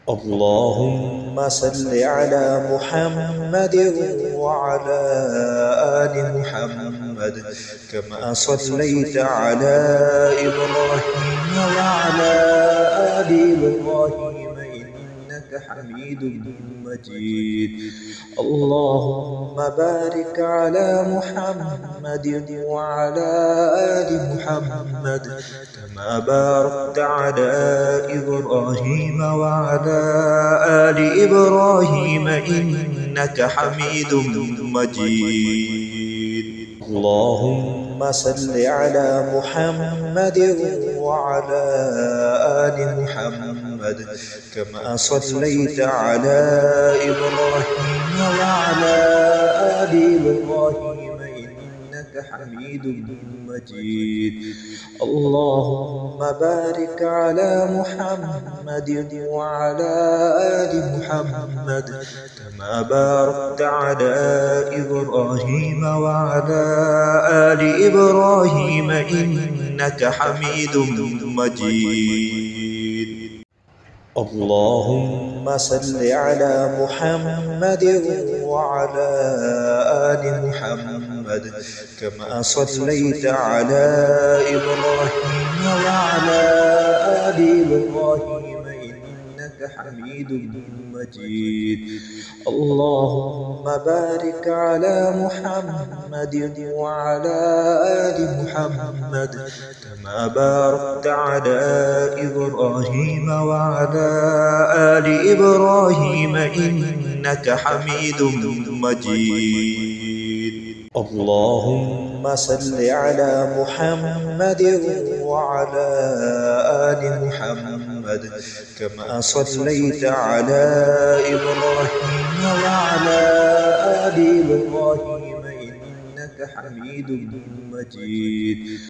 اللهم صل على محمد وعلى آل محمد كما صليت على إبراهيم وعلى آل إبراهيم إنك حميد مجيد. اللهم بارك على محمد وعلى آل محمد كما باركت على إبراهيم وعلى آل إبراهيم إنك حميد مجيد. اللهم صل على محمد وعلى آل محمد كما صليت على إبراهيم وعلى آل إبراهيم إنك حميد مجيد. اللهم بارك على محمد وعلى آل محمد كما باركت على إبراهيم وعلى آل إبراهيم إنك حميد مجيد. اللهم صل على محمد وعلى آل محمد كما صليت على إبراهيم وعلى آل إبراهيم إنك حميد مجيد. اللهم بارك على محمد وعلى آل محمد كما باركت على إبراهيم وعلى آل إبراهيم إنك حميد مجيد. اللهم صل على محمد وعلى آل محمد كما صليت على إبراهيم وعلى آل إبراهيم إنك حميد مجيد.